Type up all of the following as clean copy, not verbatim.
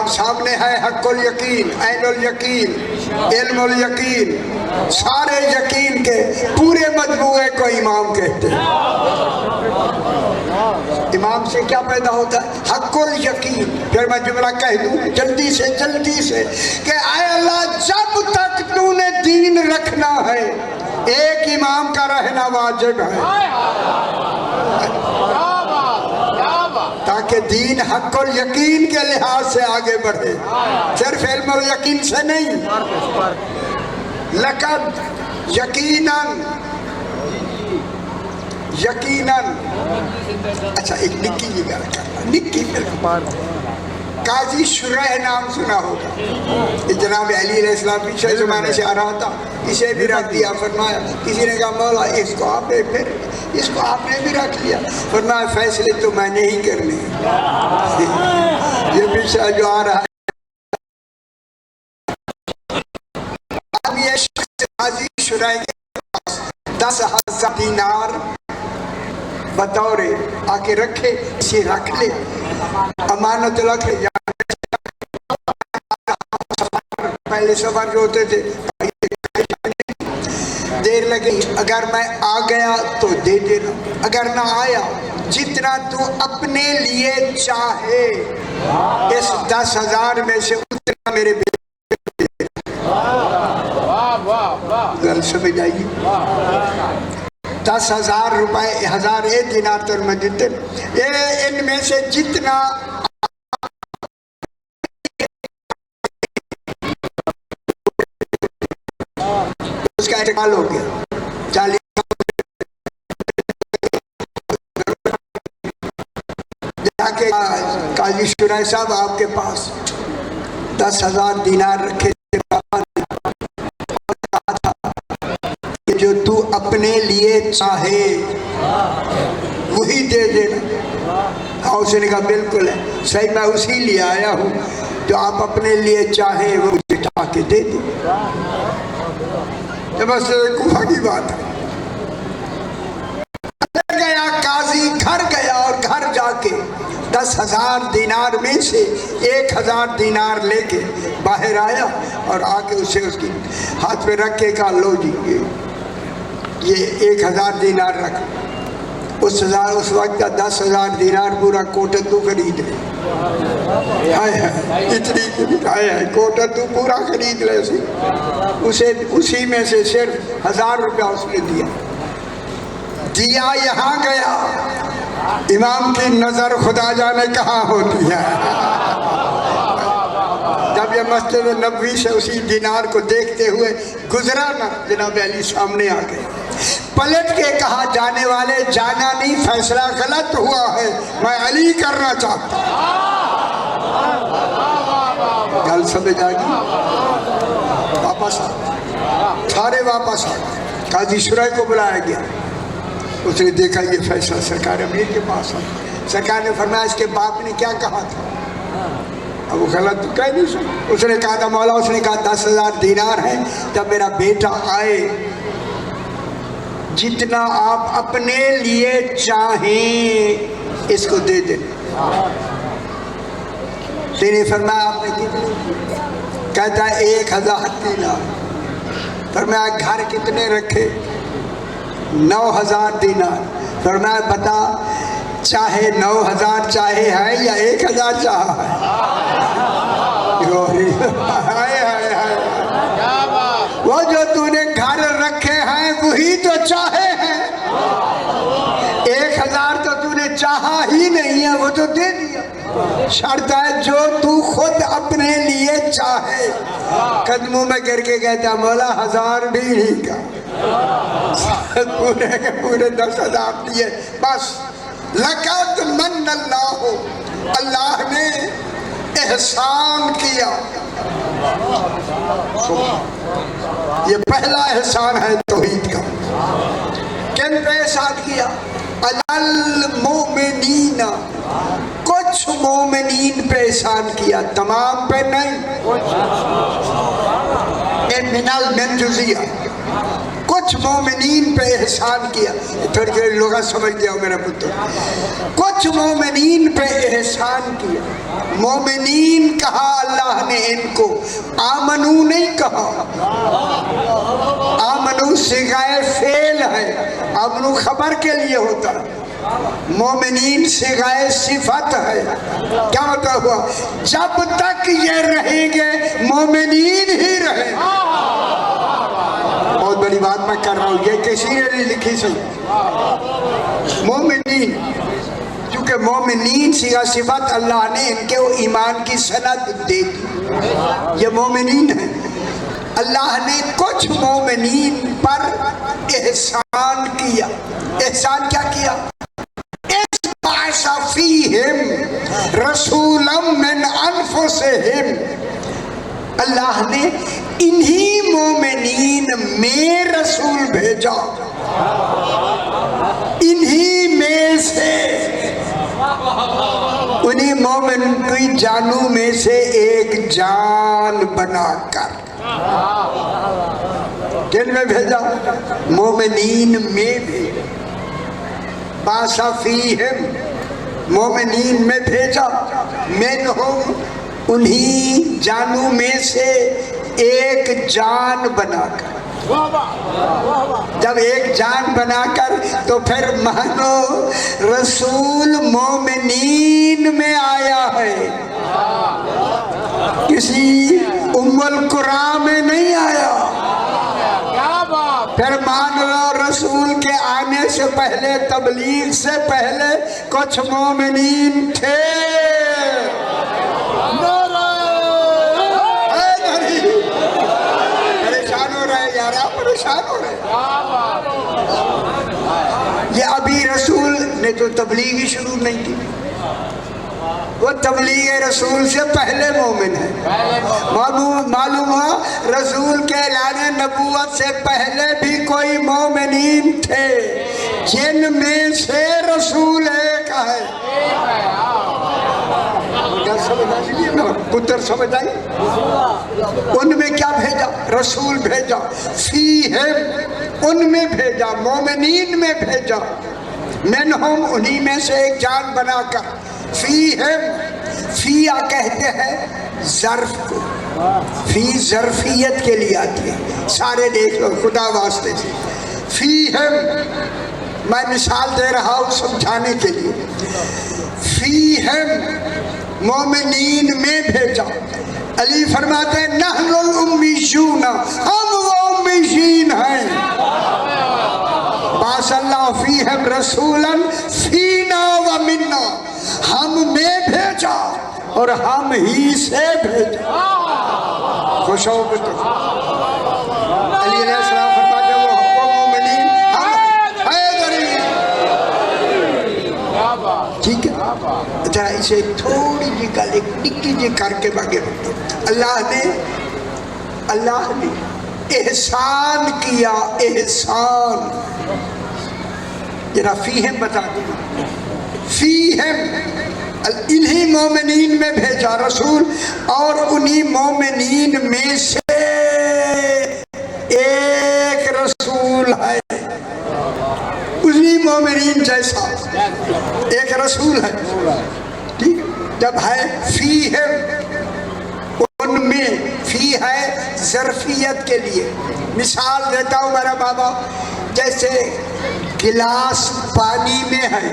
اب سامنے ہے حق الیقین، عین الیقین، علم الیقین، سارے یقین کے پورے مجموعے کو امام کہتے ہیں۔ امام سے کیا پیدا ہوتا ہے؟ حق الیقین۔ پھر میں جملہ کہہ دوں جلدی سے کہ اے اللہ جب تک تو نے دین رکھنا ہے ایک امام کا رہنا واجب ہے، تاکہ دین حق الیقین کے لحاظ سے آگے بڑھے، صرف علم الیقین سے نہیں۔ لقد یقیناً اچھا ایک نکی جی گل کرنا، نکی قاضی شرح نام سنا ہوگا، جناب علی علیہ السلام پیچھے زمانے سے آ رہا تھا، اسے بھی رکھ دیا، فرمایا کسی نے کہا مولا اس کو آپ نے بھی رکھ لیا، فرمایا فیصلے تو میں نے ہی کرنے یہ پیچھے جو آ رہا ہے۔ اب یہ شخص قاضی شرح کے پاس 10,000 دینار بطور آ کے رکھے، اسے رکھ لے، امانت رکھ لے۔ پہلے سفر جو ہوتے تھے دیر لگی، اگر میں آ گیا تو دے دینا، اگر نہ آیا جتنا تو اپنے لیے چاہے اس 10,000 میں سے اتنا میرے بیٹے گل سمجھ آئیے۔ 10,000 روپے 1,000 دینار تو میں دیتے، ان میں سے جتنا اس کا انتقال ہو گیا 40 کے قاضی شرح صاحب آپ کے پاس 10,000 دینار رکھے کہ جو تو اپنے لیے چاہے وہی دے دینا۔ ہاں اس نے کہا بالکل ہے صحیح، میں اسی لیے آیا ہوں جو آپ اپنے لیے چاہیں وہ مجھے اٹھا کے دے دیں۔ یہ بس کوفہ کی بات ہے۔ گیا قاضی گھر گیا اور گھر جا کے 10,000 دینار میں سے 1,000 دینار لے کے باہر آیا اور آ کے اسے اس کی ہاتھ پہ رکھ کے کہا لو جی یہ 1,000 دینار رکھ۔ اس وقت کا 10,000 دینار پورا کوٹندو خرید لے، اتنی کوٹندو پورا خرید لے سی، اسے اسی میں سے صرف 1,000 روپیہ اس نے دیا۔ یہاں گیا، امام کی نظر خدا جانے کہاں ہوتی ہے۔ جب یہ مسجد نبوی سے اسی دینار کو دیکھتے ہوئے گزرا نا، جناب علی سامنے آ گئے، پلٹ کے کہا جانے والے جانا نہیں، فیصلہ غلط ہوا ہے، میں علی کرنا چاہتا ہوں۔ گل سمجھ آ گئی؟ واپس سارے واپس آ گئے، قاضی شرح کو بلایا گیا، اس نے دیکھا یہ فیصلہ سرکار امیر کے پاس ہے۔ سرکار نے فرمایا اس کے باپ نے کیا کہا تھا؟ اب وہ غلط تو کہہ نہیں سکتا۔ اس نے کہا تھا مولا، اس نے کہا 10,000 دینار ہے، جب میرا بیٹا آئے جتنا آپ اپنے لیے چاہیں اس کو دے دیں۔ تینے فرمایا آپ نے کتنی؟ کہتا ہے 1,000 دینار۔ فرمایا گھر کتنے رکھے؟ 9,000 دینار۔ فرمایا بتا چاہے 9,000 چاہے ہے یا 1,000 چاہا ہے؟ وہ جو تو نے گھر رکھے ہیں وہی تو چاہے ہیں، 1,000 تو تو نے چاہا ہی نہیں ہے، وہ تو دے دیا۔ شرط ہے جو تو خود اپنے لیے چاہے۔ قدموں میں گر کے کہتا مولا 1,000 بھی نہیں کا، پورے کے پورے 10,000 دیے بس۔ لقد من اللہ، اللہ نے احسان کیا۔ یہ پہلا احسان ہے توحید کا۔ کن پہ احسان کیا؟ المؤمنین، کچھ مومنین پہ احسان کیا، تمام پہ نہیں۔ من جزیہ، کچھ مومنین پہ احسان کیا. تھوڑی تھوڑی لوگ سمجھ گیا ہو میرا پتر. کچھ مومنین پہ احسان کیا. مومنین کہا اللہ نے ان کو, آمنو نہیں کہا. آمنو صیغہ فعل ہے, آمنو خبر کے لیے ہوتا ہے. مومنین صیغہ صفت ہے. کیا مطلب ہوا؟ جب تک یہ رہیں گے مومنین ہی رہیں. بہت بڑی بات میں کر رہا ہوں, یہ کسی نے نہیں لکھی سی. مومنین, کیونکہ مومنین صیغہ صفت اللہ نے ان کے ایمان کی سند دے دی. یہ مومنین ہیں. اللہ نے کچھ مومنین پر احسان کیا. احسان کیا کیا؟ بَعَثَ فِيهِمْ رَسُولًا مِّنْ أَنفُسِهِمْ. اللہ نے انہی مومنین میں رسول بھیجا, انہی میں سے, انہی مومن کی جانوں میں سے ایک جان بنا کر. کن میں بھیجا؟ مومنین میں بھیجا. بَعَثَ فِيهِمْ مومنین میں بھیجا. منہم انہی جانوں میں سے ایک جان بنا کر. جب ایک جان بنا کر تو پھر مانو رسول مومنین میں آیا ہے, کسی ام القرآن میں نہیں آیا. پھر مان لو رسول کے آنے سے پہلے, تبلیغ سے پہلے کچھ مومنین تھے. پریشان ہو رہے یار, آپ پریشان ہو رہے. یہ ابھی رسول نے تو تبلیغ ہی شروع نہیں کی. وہ تبلیغ رسول سے پہلے مومن ہے. معلوم ہوا رسول کے اعلان نبوت سے پہلے بھی کوئی مومنین تھے, جن میں سے رسول ایک ہے. پتر سمجھ آئی؟ ان میں کیا بھیجا؟ رسول بھیجا. فیہم ان میں بھیجا, مومنین میں بھیجا. منہم انہی میں سے ایک جان بنا کر. فیہم, فیہ کہتے ہیں ظرف کو. فی ظرفیت کے لیے آتی ہے. سارے دیکھ لو خدا واسطے سے. فیہم میں مثال دے رہا ہوں سمجھانے کے لیے. فیہم مومنین میں بھیجا. علی فرماتے ہیں نحن الامیون, ہم وہ امیین ہیں. بَعَثَ اللَّهُ فِيهِمْ رَسُولًا فِينَا وَمِنَّا, ہم میں بھیجا اور ہم ہی سے بھیجا. خوش ہو بتو. علی علیہ السلام فرماتے ہیں وہ مومنین ہم حیدری. ٹھیک ہے, ذرا اسے تھوڑی جی گل ایک ٹکی جی کر کے باگے. اللہ نے احسان کیا. احسان ذرا فیہم بتا دیں. فیہم انہی مومنین میں بھیجا رسول, اور انہی مومنین میں سے ایک رسول ہے. انہی مومنین جیسا ایک رسول ہے. ٹھیک, جب ہے فیہم ان میں, فی ہے ظرفیت کے لیے. مثال دیتا ہوں میرا بابا, جیسے گلاس پانی میں ہے,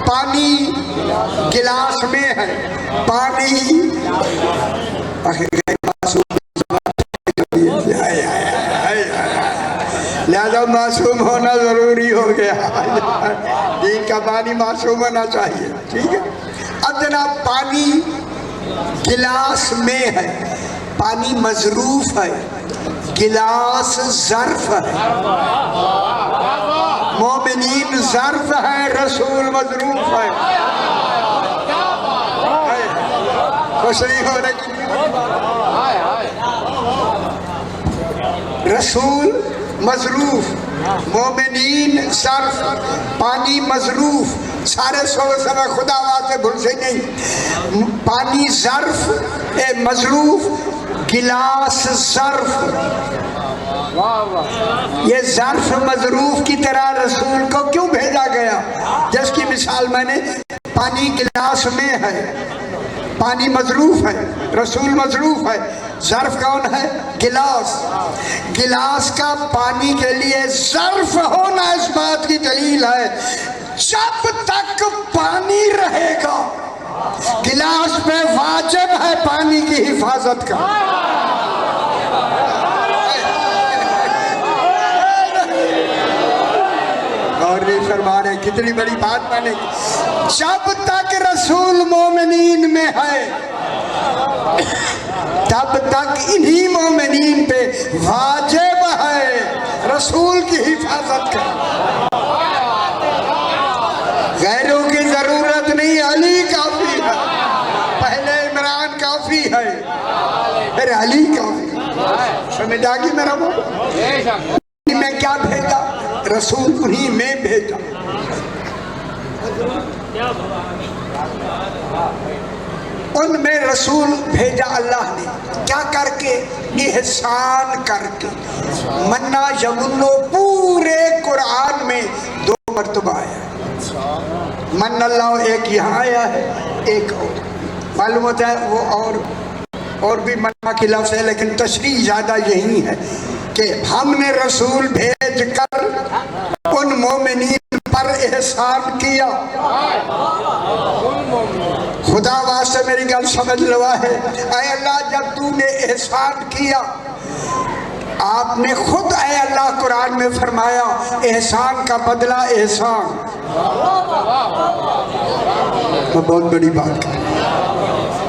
پانی گلاس میں ہے. پانی لہذا معصوم ہونا ضروری ہو گیا. دین کا پانی معصوم ہونا چاہیے. ٹھیک ہے, اب جناب پانی گلاس میں ہے, پانی مظروف ہے, گلاس ظرف ہے. مومنین ظرف ہے, رسول مظروف ہے. خوش نہیں ہو رہی؟ رسول مظروف, مومنین ظرف, پانی مظروف. سارے سمے خدا واسطے بھول سے نہیں. پانی ظرف مظروف, گلاس ظرف. یہ ظرف مظروف کی طرح رسول کو کیوں بھیجا گیا؟ جس کی مثال میں نے، پانی گلاس میں ہے، پانی مظروف ہے، رسول مظروف ہے، ظرف کون ہے؟ گلاس۔ گلاس کا پانی کے لیے ظرف ہونا اس بات کی دلیل ہے جب تک پانی رہے گا گلاس پہ واجب ہے پانی کی حفاظت کا۔ اور نہیں فرما رہے، کتنی بڑی بات میں نے، جب تک رسول مومنین میں ہے تب تک انہی مومنین پہ واجب ہے رسول کی حفاظت کا۔ غیروں کی ضرورت نہیں، علی کافی ہے، پہلے عمران کافی ہے، پھر علی کافی ہے۔ سمجھ آگی میرا بول؟ میں کیا بھیجا؟ رسول انہی میں بھیجا۔ ان میں رسول بھیجا اللہ نے کیا کر کے؟ احسان کر کے۔ منا یمنو پورے قرآن میں 2 مرتبہ آیا، من اللہ ایک یہاں آیا ہے، ایک اور معلوم ہوتا ہے وہ اور بھی منا کی لفظ ہے، لیکن تشریح زیادہ یہی ہے کہ ہم نے رسول بھیج کر ان مومنین پر احسان کیا۔ خدا واسطے میری گل سمجھ لو ہے، اے اللہ جب تو نے احسان کیا، آپ نے خود اے اللہ قرآن میں فرمایا احسان کا بدلہ احسان۔ میں بہت بڑی بات کر،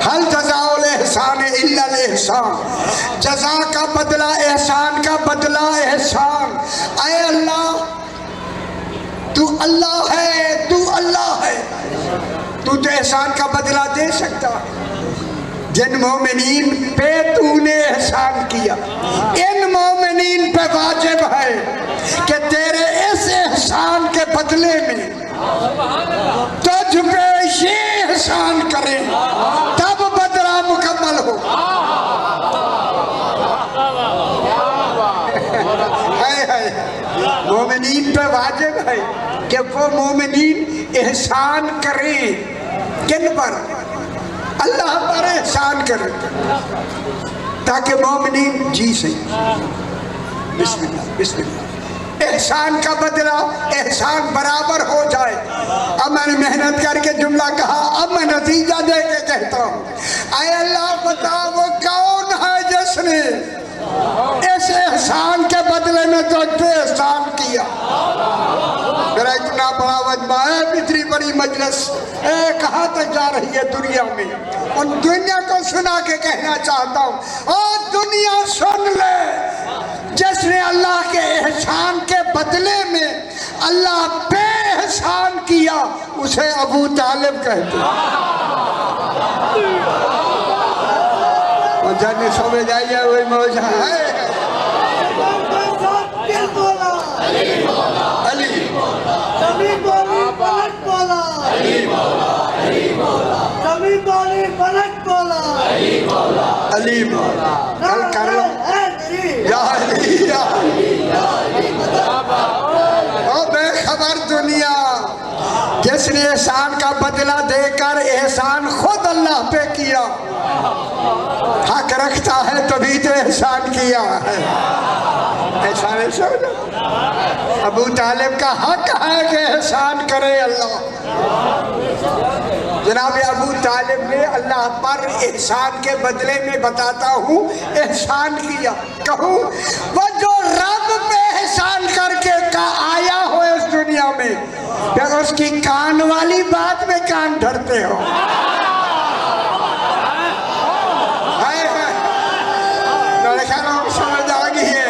حل جزاء الاحسان الا الاحسان، جزا کا بدلہ احسان کا بدلہ احسان۔ اے اللہ تو اللہ ہے، تو اللہ ہے، تو احسان کا بدلہ دے سکتا ہے۔ جن مومنین پہ تو نے احسان کیا، ان مومنین پہ واجب ہے کہ تیرے اس احسان کے بدلے میں تجھ پہ یہ احسان کریں، تب بدلہ مکمل ہو۔ مومنین پہ واجب ہے کہ وہ مومنین احسان کریں، کن پر؟ اللہ پر احسان کریں، تاکہ مومنین جی صحیح۔ بسم اللہ بسم اللہ۔ احسان کا بدلہ احسان برابر ہو جائے۔ اب میں نے محنت کر کے جملہ کہا، اب میں نتیجہ دے کے کہتا ہوں، اے اللہ بتا وہ کون ہے جس نے اس احسان کے بدلے میں تجھ پہ احسان کیا۔ میرا اتنا بڑا وجبہ ہے، اتنی بڑی مجلس کہاں تک جا رہی ہے دنیا میں، ان دنیا کو سنا کے کہنا چاہتا ہوں، اور دنیا سن لے، جس نے اللہ کے احسان کے بدلے میں اللہ پہ احسان کیا اسے ابو طالب کہتے ہیں۔ اور جانے سمجھ آئیے وہی موجہ ہے۔ علی مولا کل کر لو یا علی یا او بے خبر دنیا، جس نے احسان کا بدلہ دے کر احسان خود اللہ پہ کیا، حق رکھتا ہے تبھی تو احسان کیا ہے۔ احسان ابو طالب کا حق ہے کہ احسان کرے اللہ۔ جناب ابو طالب نے اللہ پر احسان کے بدلے میں بتاتا ہوں احسان کیا۔ کہوں وہ جو رب پہ احسان کر کے آیا ہو اس دنیا میں، پھر اس کی کان والی بات میں کان دھرتے ہو۔ میرے خیال میں سمجھ آ گئی ہے۔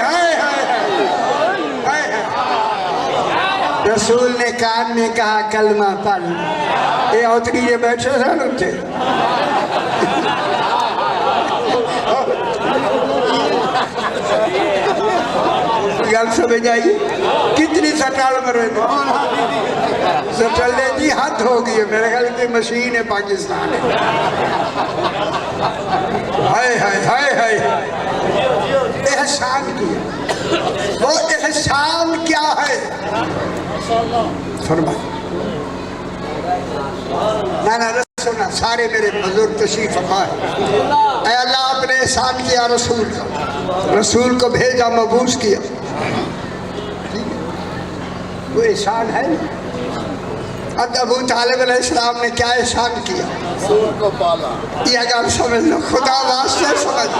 رسول نے کان میں کہا کلمہ پڑھ، یہ اتنی یہ بیٹھے سن اٹھے۔ گل سمجھ آئیے کتنی سٹال مرے گا، سٹلنے کی حد ہو گئی ہے، میرے خیال کی مشین ہے پاکستان ہے۔ ہائے ہائے ہائے ہائے، احسان کیا۔ وہ احسان کیا ہے فرمائے؟ نہ سنا سارے میرے بزرگ تشریف فرما ہے. اے اللہ آپ نے احسان کیا رسول کا، رسول کو بھیجا، مبعوث کیا، وہ احسان ہے. اب ابو طالب علیہ السلام نے کیا احسان کیا یہ اگر سمجھ لو، خدا واسطے سمجھ.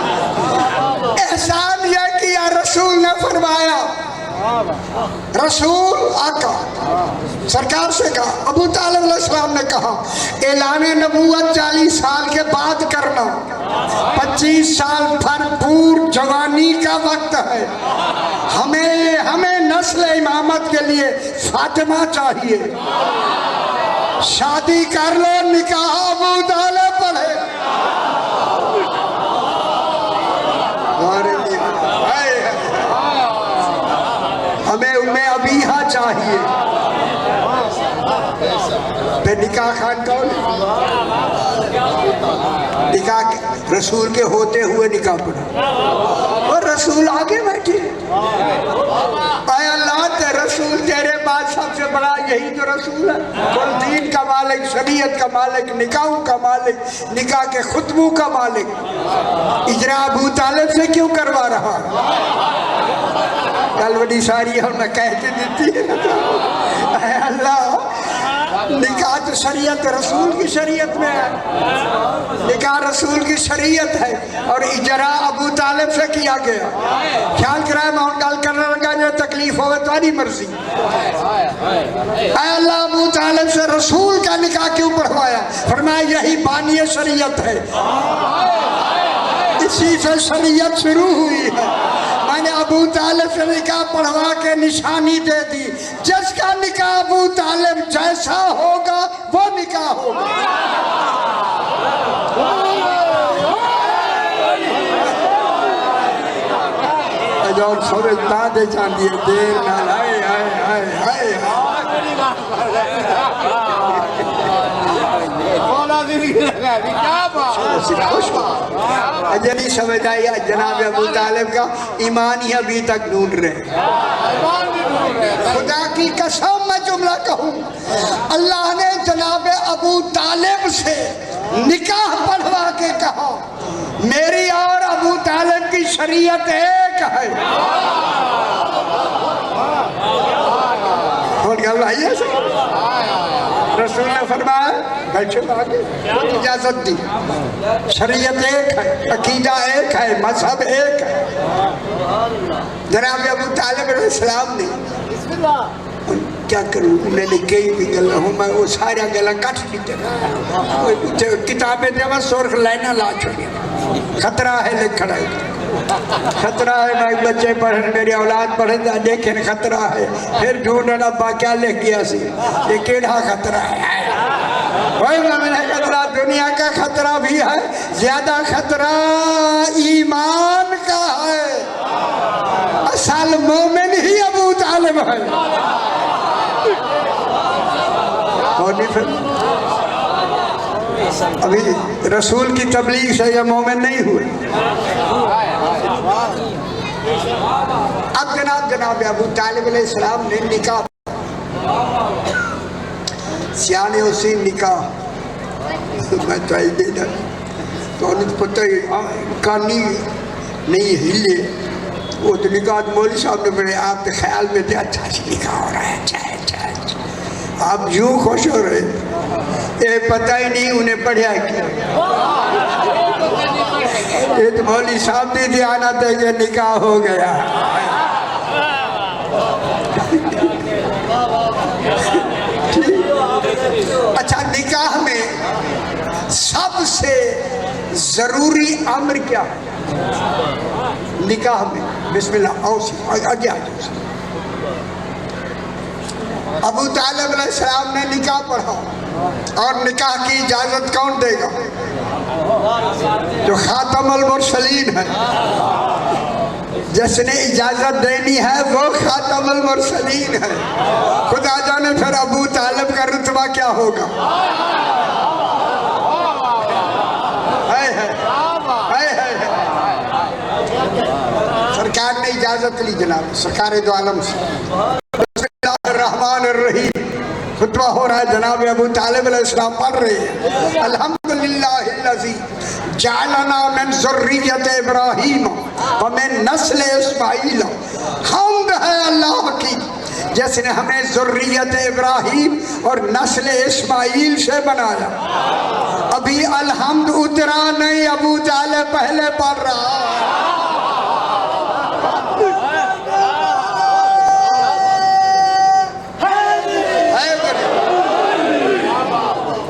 احسان یہ کیا، رسول نے فرمایا، رسول آقا سرکار سے کہا، ابو طالب علیہ السلام نے کہا اعلان نبوت 40 سال کے بعد کرنا، 25 سال بھرپور جوانی کا وقت ہے، ہمیں نسل امامت کے لیے فاطمہ چاہیے، شادی کر لو، نکاح ابو طالب پڑھے. ہمیں ابیہا چاہیے. پھر نکاح خان کون؟ نکاح رسول کے ہوتے ہوئے نکاح پڑھا، اور رسول آگے بیٹھے. اے اللہ تے رسول تیرے بعد سب سے بڑا یہی تو رسول ہے، کل دین کا مالک، شریعت کا مالک، نکاحوں کا مالک، نکاح کے خطبوں کا مالک. اجرا ابو طالب سے کیوں کروا رہا؟ کل بڑی ساری ہم نے کہتے دیتی ہے. اے اللہ نکاح تو شریعت رسول کی شریعت میں ہے، نکاح رسول کی شریعت ہے، اور اجرا ابو طالب سے کیا گیا. خیال کرائے میں گل کرنے لگا جو تکلیف ہوئے تمہاری مرضی. اے اللہ ابو طالب سے رسول کا نکاح کیوں پڑھوایا؟ فرمایا یہی بانی شریعت ہے، اسی سے شریعت شروع ہوئی ہے. میں نے ابو طالب سے نکاح پڑھوا کے نشانی دے دی، جس کا نکاح ابو طالب جیسا ہوگا وہ نکاح ہوگا. جو سمجھتا دے جاندی ہے دیر نہ لائے اجنی سمجھ آئی جناب ابو طالب کا ایمان ہی ابھی تک ڈھونڈ رہے. خدا کی قسم میں جملہ کہوں، اللہ نے جناب ابو طالب سے نکاح پڑھوا کے کہا میری اور ابو طالب کی شریعت ایک ہے. رسول نے فرمایا بیٹھے آگے، اجازت دی، شریعت ایک ہے، عقیدہ ایک ہے، مذہب ایک ہے. جناب ابو طالب علیہ السلام نے کیا کروں، انہیں نے کئی بھی گلہ ہوں، میں وہ سارا گلہ کٹ لیتے کتابیں دے میں سرخ لینا لا چھوڑی. خطرہ ہے لکھنا ہے، خطرہ ہے میں بچے پڑھیں، میری اولاد پڑھیں لیکن خطرہ ہے. پھر ڈھونڈنا ابا کیا لکھ گیا سی، یہ کیڑا خطرہ ہے؟ وہی مومن ہے خطرہ، دنیا کا خطرہ بھی ہے، زیادہ خطرہ ایمان کا ہے. اصل مومن ہی ابو طالب ہے. اور نہیں پھر ابھی رسول کی تبلیغ سے یہ مومن نہیں ہوئے. اب جناب ابو طالب علیہ السلام نے نکاح، سیانے اسی نکاح میں تو آئی دینا تو انہیں پتہ کانی نہیں ہلے. وہ تو نکاح مولوی صاحب نے بڑے آپ کے خیال میں تھے اچھا نکاح ہو رہا ہے، اچھا آپ یوں خوش ہو رہے، یہ پتہ ہی نہیں انہیں پڑھیا کیا. یہ تو مولوی صاحب نے دھیانہ دے کہ نکاح ہو گیا. اچھا نکاح میں سب سے ضروری امر کیا ہے؟ نکاح میں بسم اللہ آگے آجائے. ابو طالب علیہ السلام نے نکاح پڑھا، اور نکاح کی اجازت کون دے گا؟ جو خاتم المرسلین ہے، جس نے اجازت دینی ہے وہ خاتم المرسلین ہے. خدا جانے پھر ابو طالب کا رتبہ کیا ہوگا. سرکار نے اجازت لی جناب سرکار دو عالم سے. بسم اللہ الرحمن الرحیم. خطبہ ہو رہا ہے، جناب ابو طالب علیہ السلام پڑھ رہے ہیں الحمدللہ الذی جعلنا من ذریت ابراہیم ومن نسل اسماعیل. حمد ہے اللہ کی جس نے ہمیں ذریت ابراہیم اور نسل اسماعیل سے بنایا. ابھی الحمد اترا نہیں، ابو طالب پہلے پڑھ رہا.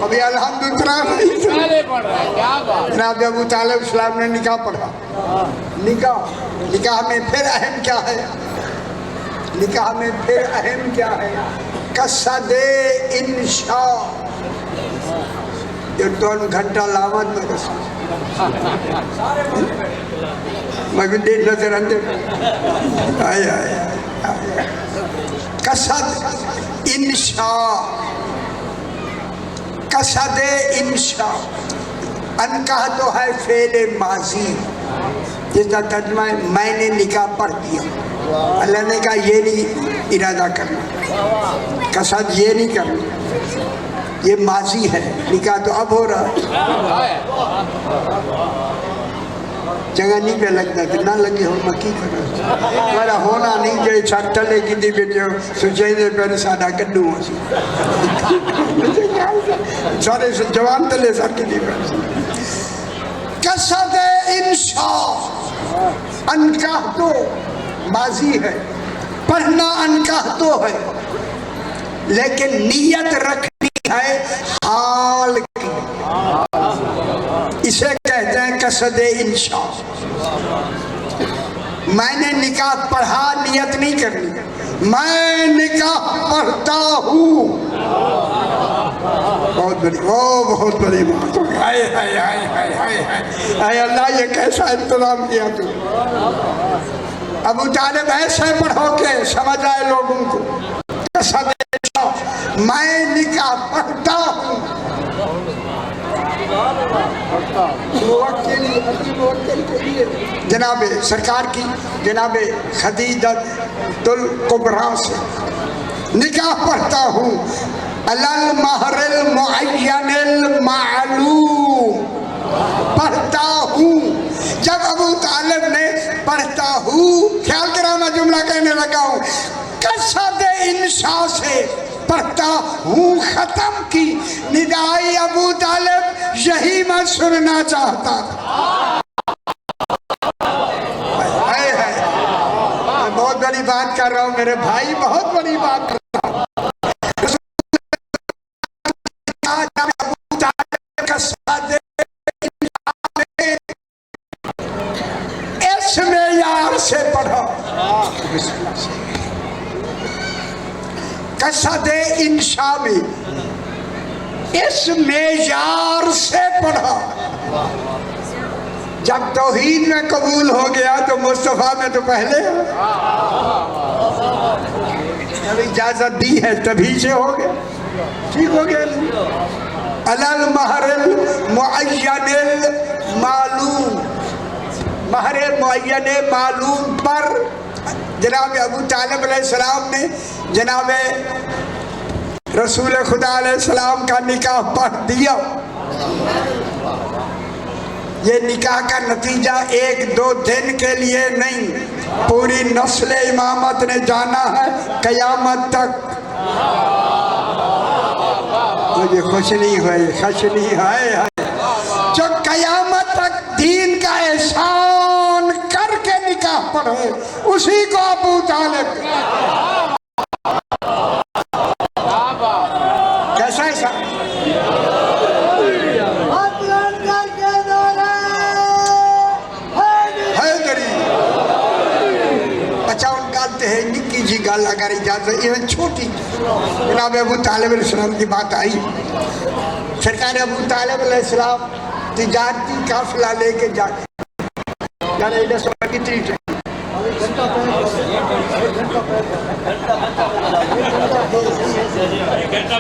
ابھی الحمد اترا نہیں. جناب ابو طالب اسلام نے نکاح پڑھا. نکاح میں پھر اہم کیا ہے؟ نکاح میں پھر اہم کیا ہے؟ قصد انشاء. یہ 2 گھنٹہ لامت میں رسول میں بھی دیر نظر اندے قصد انشاء. قصد انشاء انکاح تو ہے فعل ماضی، جس کا ترجمہ ہے میں نے نکاح پڑھ دیا. اللہ نے کہا یہ نہیں ارادہ کرنا، قصد یہ نہیں کرنا، یہ ماضی ہے. نکاح تو اب ہو رہا ہے. جگہ نہیں پہ لگتا کہ نہ لگے ہو میں کی کرنا. میرا ہونا نہیں جو چھٹ تلے کی دی بیٹے ہو سوچے دے پہلے سادہ کڈوں ہو سی سارے جوان تلے ساتھ کی دی بیٹے. قصد انشاء انکاح تو ماضی ہے، پڑھنا انکاح تو ہے، لیکن نیت رکھنی ہے حال کی. اسے کہتے ہیں قصد انشاء. میں نے نکاح پڑھا، نیت نہیں کرنی. میں نکاح پڑھتا ہوں. بہت بڑی بہت بڑی بات. اے اللہ یہ کیسا انتظام کیا تو. ابو طالب ایسے پڑھو کہ سمجھ آئے لوگوں کو. قصد انشاء میں نکاح پڑھتا ہوں. جناب سرکار کی جناب خدیجۃ الکبریٰ سے نکاح پڑھتا ہوں. المہر المعین المعلوم پڑھتا ہوں. جب ابو طالب نے پڑھتا ہوں، خیال کرا میں جملہ کہنے لگا ہوں، قصد انشاء سے پڑھتا ہوں ختم کی. ندائی ابو طالب یہی میں سننا چاہتا تھا. میں بہت بڑی بات کر رہا ہوں میرے بھائی، بہت بڑی بات کر رہا ہوں. ابو طالب قصد اس معیار سے پڑھو. قصد انشاء میں اس معیار سے پڑھا. جب توحید میں قبول ہو گیا تو مصطفیٰ میں تو پہلے جب اجازت دی ہے تبھی سے ہو گیا. ٹھیک ہو گیا. المہر المعین المعلوم، مہر معین معلوم پر جناب ابو طالب علیہ السلام نے جناب رسول خدا علیہ السلام کا نکاح پڑھ دیا. یہ نکاح کا نتیجہ 1-2 دن کے لیے نہیں، پوری نسل امامت نے جانا ہے قیامت تک. مجھے خوش نہیں ہوئی، خوش نہیں ہے جو قیامت تک دین کا احسان کر کے نکاح پڑھے، اسی کو ابو طالب. کیسا ایسا نکی جی گل اگر اجازت یہ چھوٹی. جناب ابو طالب علیہ السلام کی بات آئی. سرکار ابو طالب علیہ السلام تجارتی قافلہ لے کے جاتے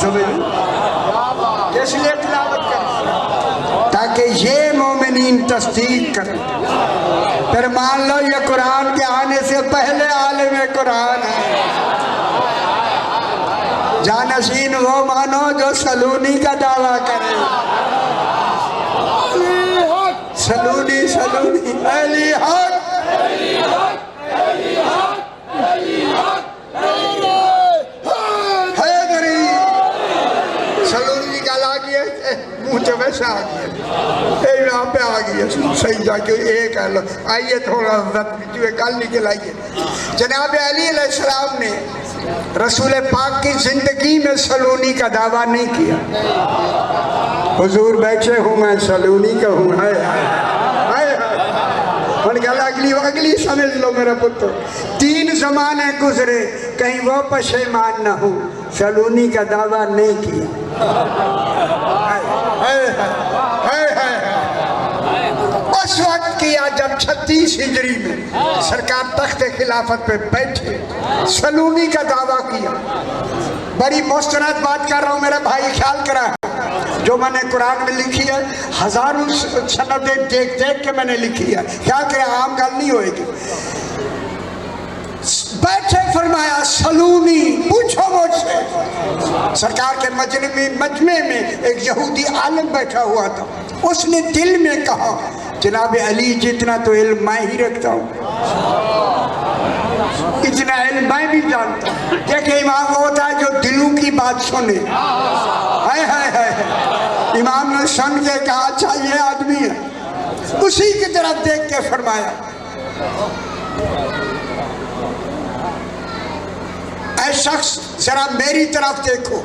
سمجھ اس لیے تلاوت کریں تاکہ یہ مومنین تصدیق کریں. پھر مان لو یہ قرآن کے آنے سے پہلے عالم قرآن ہے. جانشین وہ مانو جو سلونی کا دعویٰ کرے. سلونی سلونی علی حق حیدری. سلونی کا لا گیا منہ تو ویسا آ گیا یہاں پہ آ گیا صحیح جا کے ایک آئیے تھوڑا جو کل نکل آئیے. جناب علی علیہ السلام نے رسول پاک کی زندگی میں سلونی کا دعویٰ نہیں کیا. حضور بیٹھے ہوں میں سلونی کا ہوں. اگلی سمجھ لو میرا پتر. 3 زمانے گزرے کہیں وہ پشیمان نہ ہو سلونی کا دعویٰ نہیں کیا. اس وقت کیا جب 36 ہجری میں سرکار تخت خلافت پہ بیٹھے سلونی کا دعویٰ کیا. بڑی مستند بات کر رہا ہوں میرا بھائی خیال کرا جو میں نے قرآن میں لکھی ہے ہزاروں سندیں دیکھ دیکھ کے میں نے لکھی ہے. خیال کرے عام گل نہیں ہوئے گی. بیٹھے فرمایا سلونی پوچھو مجھ سے. سرکار کے مجمع میں ایک یہودی عالم بیٹھا ہوا تھا. اس نے دل میں کہا جناب علی جتنا تو علم میں ہی رکھتا ہوں اتنا علم میں بھی جانتا ہوں. دیکھیں امام وہ ہوتا ہے جو دلوں کی بات سنے. امام نے سن کے کہا اچھا یہ آدمی ہے. اسی کی طرف دیکھ کے فرمایا اے شخص ذرا میری طرف دیکھو.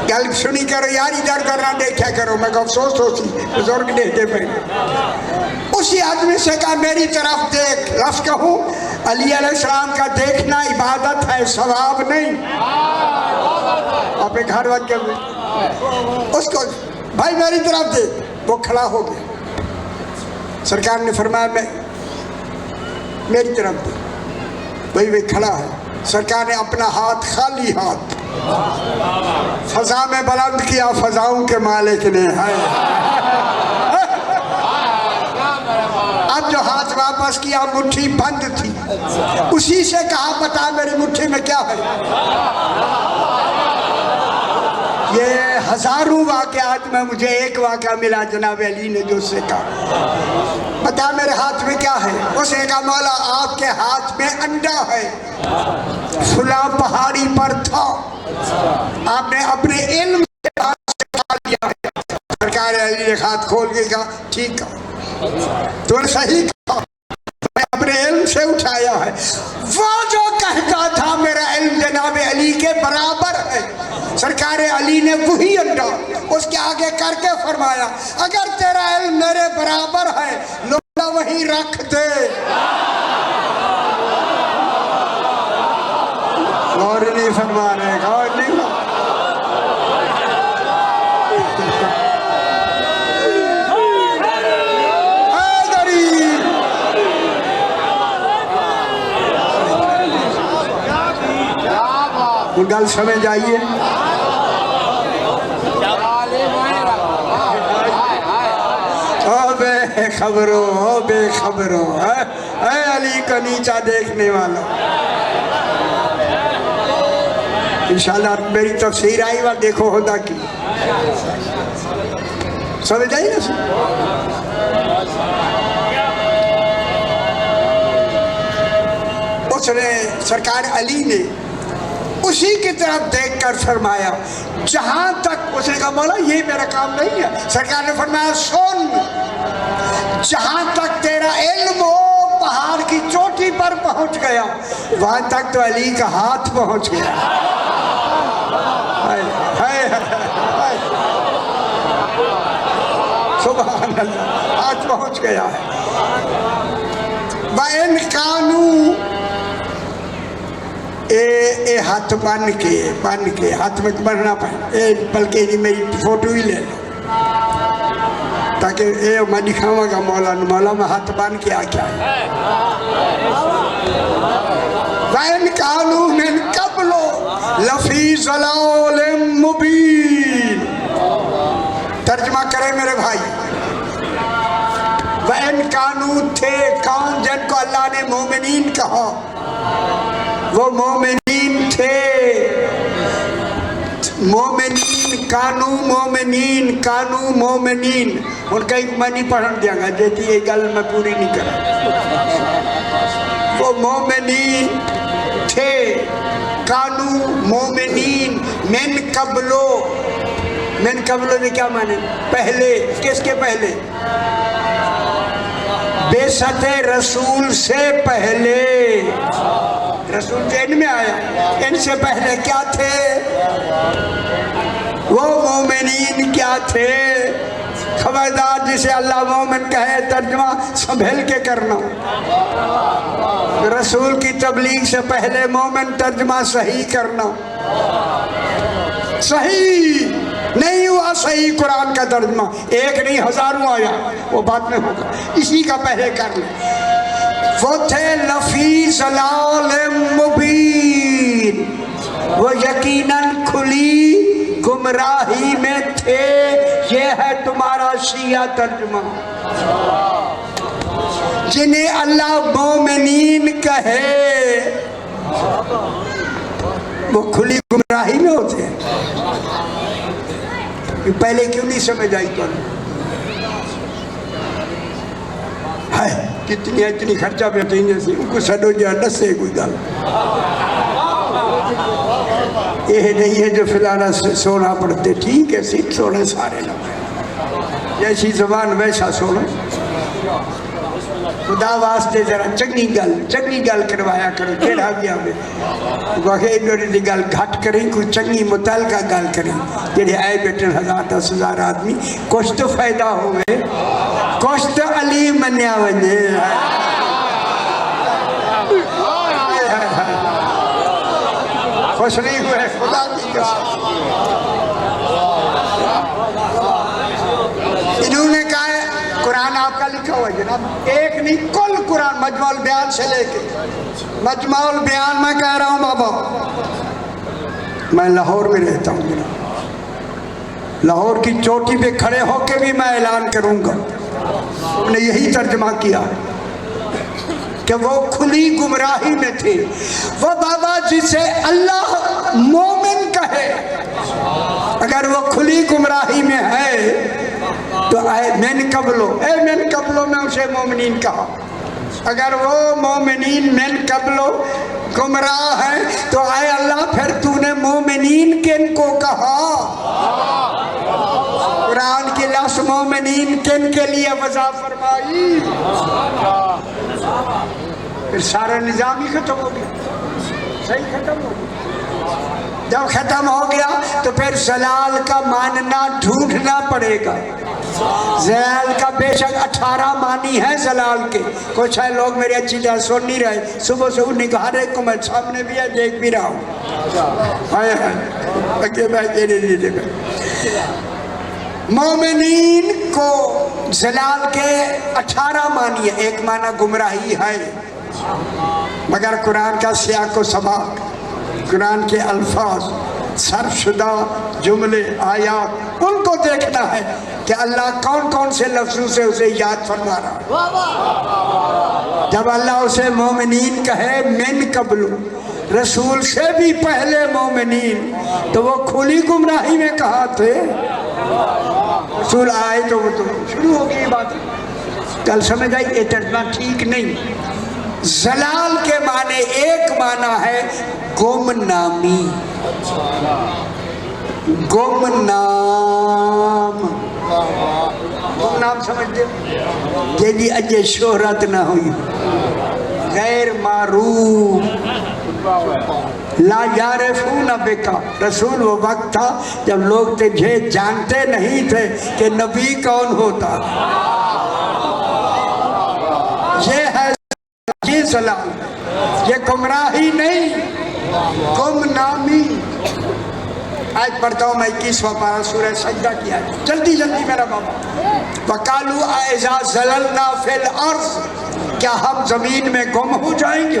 گل سنی کرو یار ادھر ادھر نہ دیکھا کرو. میں افسوس ہوتی بزرگ دیکھتے پہ. اسی آدمی سے کہا میری طرف دیکھ. لفظ کہوں علی علیہ السلام کا دیکھنا عبادت ہے ثواب نہیں. آپ ایک گھر وقت اس کو بھائی میری طرف دیکھ. وہ کھڑا ہو گیا. سرکار نے فرمایا میں میری طرف دیکھ. بھائی وہ کھڑا ہے. سرکار نے اپنا ہاتھ خالی ہاتھ فضا میں بلند کیا. فضاؤں کے مالک نے اب جو ہاتھ واپس کیا مٹھی بند تھی. اسی سے کہا بتا میری مٹھی میں کیا ہے. یہ ہزاروں واقعات میں مجھے ایک واقعہ ملا جناب علی نے جو سے کہا بتا میرے ہاتھ میں کیا ہے. اس نے کہا مولا آپ کے ہاتھ میں انڈا ہے فلاں پہاڑی پر تھا آپ نے اپنے علم کے ہاتھ سے کھا لیا ہے. سرکار علی نے ہاتھ کھول کے کہا ٹھیک ہے تو نے صحیح کہا میں اپنے علم سے اٹھایا ہے. وہ جو کہتا تھا میرا علم جناب علی کے برابر ہے. سرکار علی نے وہی انڈا اس کے آگے کر کے فرمایا اگر تیرا علم میرے برابر ہے لولا وہی رکھ دے. غور نہیں فرما رہے غور نہیں گل سمجھ آئیے. بے خبرو بے خبرو اے علی کا نیچا دیکھنے والا. انشاءاللہ میری تفسیر آئی وہاں دیکھو ہوتا کی سمجھ آئی نا. اس نے سرکار علی نے اسی کی طرف دیکھ کر فرمایا جہاں تک اس نے کہا مولا یہ میرا کام نہیں ہے. سرکار نے فرمایا سن جہاں تک تیرا علم ہو پہاڑ کی چوٹی پر پہنچ گیا وہاں تک تو علی کا ہاتھ پہنچ گیا. سبحان اللہ ہاتھ پہنچ گیا ہے. وَإِنْ كَانُوا اے ہاتھ بن کے ہاتھ میں بننا پائے بلکہ یہ میری فوٹو ہی لے لو تاکہ اے میں دکھاؤں گا مولا میں ہاتھ بن کے آکیا ہے. وَإِنْ كَانُوا مِنْ قَبْلِ قبل لفی ضلال مبین. ترجمہ کرے میرے بھائی. وَإِنْ كَانُوا تھے کون جن کو اللہ نے مومنین کہا؟ وہ مومنین تھے. مومنین کانو مومنین کانو مومنین. ان کا ایک میں نہیں پڑھن دیا گا جیتی یہ گل میں پوری نہیں کرا. وہ مومنین تھے کانو مومنین من قبلو. من قبلو نے کیا مانے؟ پہلے. کس کے پہلے؟ بیست رسول سے پہلے. رسول جو ان میں آیا ان سے پہلے کیا تھے؟ وہ مومنین کیا تھے؟ خبردار جسے اللہ مومن کہے ترجمہ سنبھل کے کرنا. رسول کی تبلیغ سے پہلے مومن ترجمہ صحیح کرنا. صحیح نہیں ہوا صحیح قرآن کا ترجمہ. ایک نہیں ہزاروں آیا وہ بعد میں ہوگا. اسی کا پہلے کر لیں. وہ تھے لفی ضلال مبین. وہ یقیناً کھلی گمراہی میں تھے. یہ ہے تمہارا شیعہ ترجمہ. جنہیں اللہ مومنین کہے وہ کھلی گمراہی میں ہوتے ہیں. پہلے کیوں نہیں سمجھ آئی تو کتنی اتنی خرچہ بیٹھیں جیسے ان کو سڈو جا نسے کوئی گل. یہ نہیں ہے جو فلانا سونا پڑتے. ٹھیک ہے سکھ سونے سارے لوگ جیسی زبان ویسا سونا. خدا واسطے ذرا چنگی گل کروایا کرو. جیڑا بھی آوے وغیر دی گل گھٹ کریں کوئی چنگی متعلقہ گل کریں. جیڑے آئے بیٹھن 1000-10,000 آدمی کچھ تو فائدہ ہوئے کچھ تو علی منیا ونجے. خوش نہیں ہوئے خدا کی قسم. انہوں نے کہا ہے قرآن آپ کا لکھا ہوا ہے جناب. ایک نہیں کل قرآن مجموع البیان سے لے کے مجموع البیان. میں کہہ رہا ہوں بابا میں لاہور میں رہتا ہوں جناب. لاہور کی چوٹی پہ کھڑے ہو کے بھی میں اعلان کروں گا. ہم نے یہی ترجمہ کیا کہ وہ کھلی گمراہی میں تھے. وہ بابا جسے اللہ مومن کہے اگر وہ کھلی گمراہی میں ہے تو اے من قبلو میں اسے مومنین کہا. اگر وہ مومنین من قبلو گمراہ ہیں تو اے اللہ پھر تو نے مومنین کن کو کہا؟ قرآن کی لفظ مومنین کن کے لیے وضع فرمائی؟ پھر سارا نظام ہی ختم ہو گیا. صحیح ختم ہو گیا. جب ختم ہو گیا تو پھر زلال کا ماننا ڈھونڈنا پڑے گا. زلال کا بے شک 18 معنی ہے زلال کے. کچھ ہے لوگ میری اچھی طرح سن نہیں رہے. صبح سے انہیں کہا رہے کو میں سامنے بھی ہے دیکھ بھی رہا ہوں. مومنین کو زلال کے 18 معنی ہے. ایک معنی گمراہی ہے مگر قرآن کا سیاق و سباق قرآن کے الفاظ صرف شدہ جملے آیات ان کو دیکھنا ہے کہ اللہ کون کون سے لفظوں سے اسے یاد فرما رہا. جب اللہ اسے مومنین کہے من قبل رسول سے بھی پہلے مومنین تو وہ کھلی گمراہی میں کہا تھے. رسول آئے تو وہ تو شروع ہو گئی بات. کل سمجھ آئی یہ ترجمہ ٹھیک نہیں. زلال کے معنی ایک معنی ہے گمنامی. گمنام سمجھتے جی اجے شہرت نہ ہوئی غیر معروف لا یعرفون بکا. رسول وہ وقت تھا جب لوگ تجھے جانتے نہیں تھے کہ نبی کون ہوتا. یہ ہے یہ زلال. یہ گمراہی نہیں گمنامی. آج پڑھتا ہوں میں 21واں پارہ سورہ سجدہ کیا ہے. جلدی میرا بابا. وَقَالُوا أَإِذَا زَلَلْنَا فِي الْأَرْضِ کیا ہم زمین میں گم ہو جائیں گے؟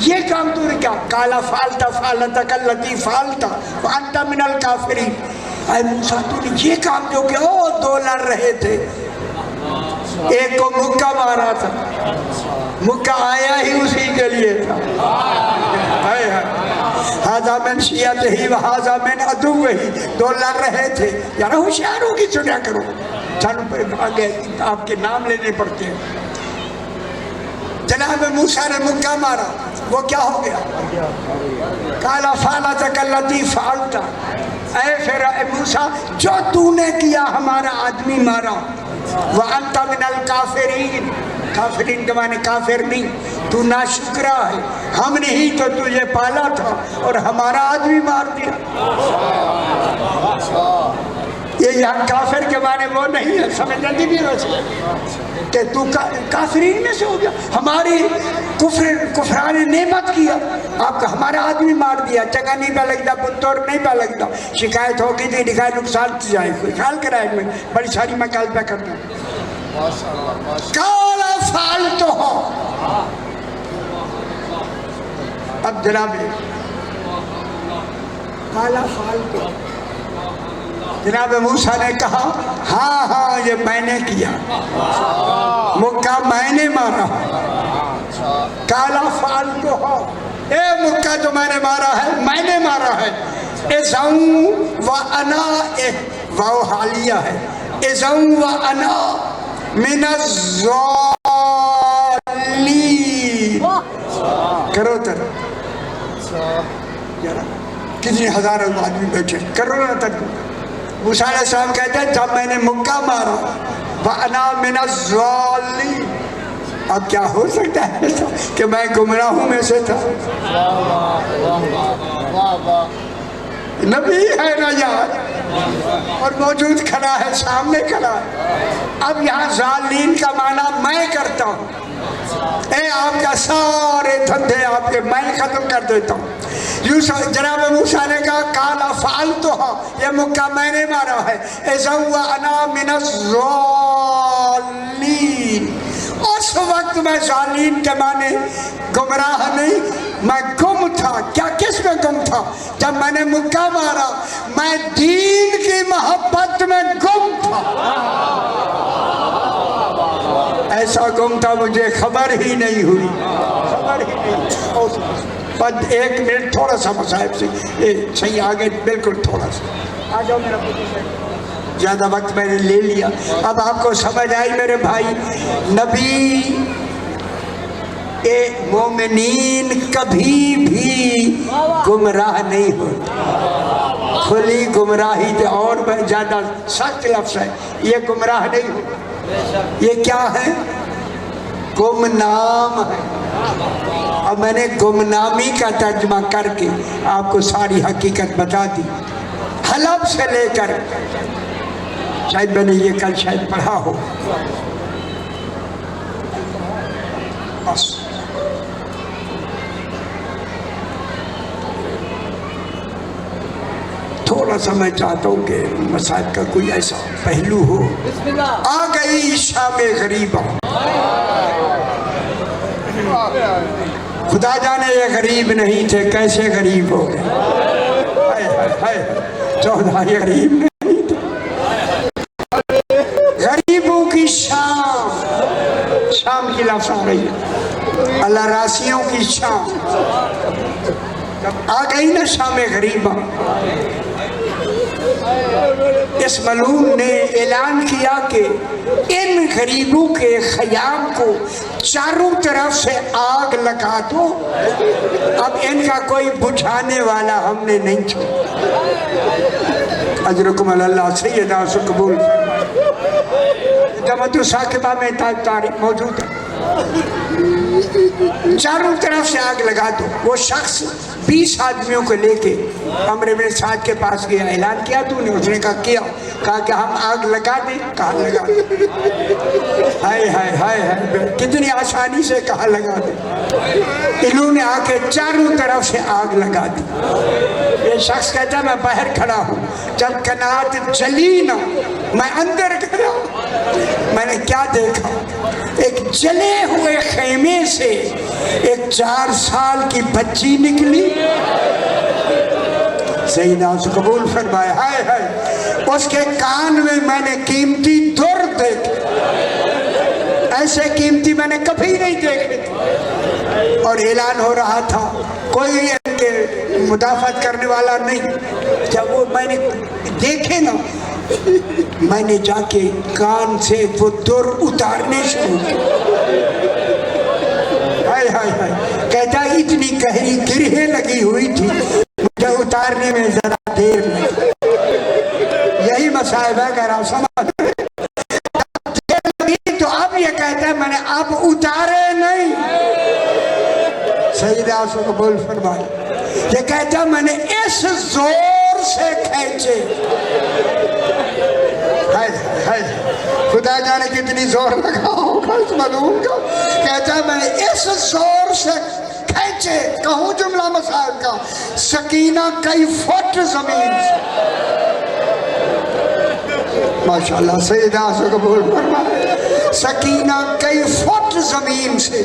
یہ کام تو نے کیا؟ کالا فالتا فالتک اللتی فالتا وانت من الکافرین، اے موسیٰ تو نے یہ کام جو کیا؟ او 2 لڑ رہے تھے، ایک کو مکہ مارا تھا، مکہ آیا ہی اسی کے لیے تھا، ہذا من شیعتہ و ہذا من عدوہ، 2 لڑ رہے تھے۔ یار ہوشیاروں کی سنیا کرو، جانو پر آگے آپ کے نام لینے پڑتے ہیں۔ جناب موسیٰ نے مکہ مارا، وہ کیا ہو گیا؟ قال فعلتک اللتی فعلت، اے موسیٰ جو تو نے کیا ہمارا آدمی مارا، وانت من الکافرین، کافرین کے معنی کافر نہیں، تو ناشکرہ ہے، ہم نے ہی تو تجھے پالا تھا اور ہمارا آدمی مار دیا۔ یہ یہاں کافر کے معنی وہ نہیں ہے، سمجھنا نہیں ویسے کہ تو کافرین میں سے ہو گیا، ہماری کفران نعمت کیا، آپ کا ہمارا آدمی مار دیا، جگہ نہیں پہ لگتا، پتور نہیں پہ لگتا، شکایت ہوگی تھی دکھائے نقصان تو جائے، کوئی خیال کرائے میں بڑی ساری میں کال پہ کرتا ہوں۔ کالا فالتو ہو، اب جناب کالا فالتو، جناب موسیٰ نے کہا ہاں ہاں یہ میں نے کیا، مکہ میں نے مارا، کالا فالتو ہو، اے مکہ جو میں نے مارا ہے میں نے مارا ہے، اذن و انا، واو حالیہ ہے، اذن و انا من الظالمین، کرو تر کتنی ہزاروں آدمی بیٹھے، کرو نا تر۔ موسیٰ علیہ السلام کہتے ہیں جب میں نے مکہ مارا وَأَنَا مِنَ الظَّالِّينَ، اب کیا ہو سکتا ہے کہ میں گمراہوں میں سے تھا؟ نبی ہے نا یار، اور موجود کھڑا ہے، سامنے کھڑا ہے۔ اب یہاں ظالمین کا معنی میں کرتا ہوں، اے آپ کا سارے دھندے آپ کے میں ختم کر دیتا ہوں۔ جناب موسیٰ نے کہا کالا فعلتھا، یہ مکہ میں نے مارا ہے، اذن وانا من الظالمین، اس وقت میں ظالمین کے معنی گمراہ نہیں، میں گم تھا۔ کیا کس میں گم تھا؟ جب میں نے مکہ مارا میں دین کی محبت میں گم تھا، ایسا گم تھا مجھے خبر ہی نہیں ہوئی، خبر ہی نہیں۔ بس 1 منٹ تھوڑا سا مصاحب سے صحیح آگے، بالکل تھوڑا سا آ جاؤ میرا، زیادہ وقت میں نے لے لیا۔ اب آپ کو سمجھ آئی میرے بھائی، نبی مومنین کبھی بھی گمراہ نہیں ہوتے، کھلی گمراہی تھے، اور زیادہ سخت لفظ ہے یہ، گمراہ نہیں ہوتے، یہ کیا ہے؟ گمنام ہے۔ اب میں نے گمنامی کا ترجمہ کر کے آپ کو ساری حقیقت بتا دی، حلب سے لے کر، شاید میں نے یہ کل شاید پڑھا ہو، بس تھوڑا سا میں چاہتا ہوں کہ مسائل کا کوئی ایسا پہلو ہو۔ آ گئی شام غریبہ، خدا جانے یہ غریب نہیں تھے، کیسے غریب ہو گئے، 14 یہ غریب نہیں تھے، غریبوں کی شام، شام کی لفظ آ رہی ہے، اللہ راسیوں کی شام، آ گئی نا شام غریبہ۔ اس ملعون نے اعلان کیا کہ ان غریبوں کے خیام کو چاروں طرف سے آگ لگا دو، اب ان کا کوئی بجھانے والا ہم نے نہیں چھوڑا۔ اجرکم اللہ سیدہ سے قبول۔ جمعۃ الثاقبہ میں تاریخ موجود ہے، چاروں طرف سے آگ لگا دو۔ وہ شخص 20 آدمیوں کو لے کے عمرو بن سعد کے پاس گیا، اعلان کیا تو نے؟ اس نے کہا کہ ہم آگ لگا دیں۔ کہاں لگا دیں؟ ہائے ہائے ہائے ہائے، کتنی آسانی سے کہاں لگا دیں۔ انہوں نے آ کے چاروں طرف سے آگ لگا دی۔ یہ شخص کہتا ہے میں باہر کھڑا ہوں، جب قنات جلی نا میں اندر کھڑا ہوں، میں نے کیا دیکھا؟ ایک جلے ہوئے خیمے سے ایک 4 سال کی بچی نکلی، سیدنا اس قبول فرمایا، ہائے ہائے، اس کے کان میں نے قیمتی در دیکھے، ایسے قیمتی میں نے کبھی نہیں دیکھے تھے، اور اعلان ہو رہا تھا، کوئی ان کے مدافعت کرنے والا نہیں۔ جب وہ میں نے دیکھے نا، میں نے جا کے کان سے وہ در اتارنے شروع کی، ہائے ہائے ہائے، کہتا اتنی گہری گرہیں لگی ہوئی تھی، مجھے اتارنے میں ذرا دیر لگی۔ یہی مصائب ہے، اگر آپ سمجھ تو اب یہ کہتا ہے میں نے اب اتارے نہیں۔ سیدہ اس کو قبول فرمائے، یہ کہتا ہے میں نے اس زور سے کھینچے، خدا جانے کتنی زور لگا ہوگا اس ملعون کا، کہتا ہے میں نے اس زور سے کھینچے، کہوں جملہ مصائب کا، سکینہ کئی فٹ زمین سے، ماشاءاللہ سیدہ سے قبول فرمائے، سکینہ کئی فٹ زمین سے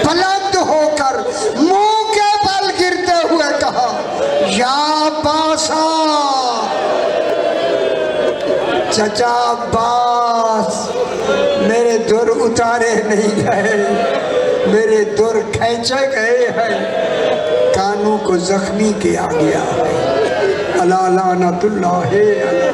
بلند ہو کر منہ کے بل گرتے ہوئے کہا، یا عباسا، چچا عباس، میرے در اتارے نہیں گئے، میرے در کھینچے گئے ہیں، کانوں کو زخمی کیا گیا ہے، اللہ لعنت اللہ علیہ۔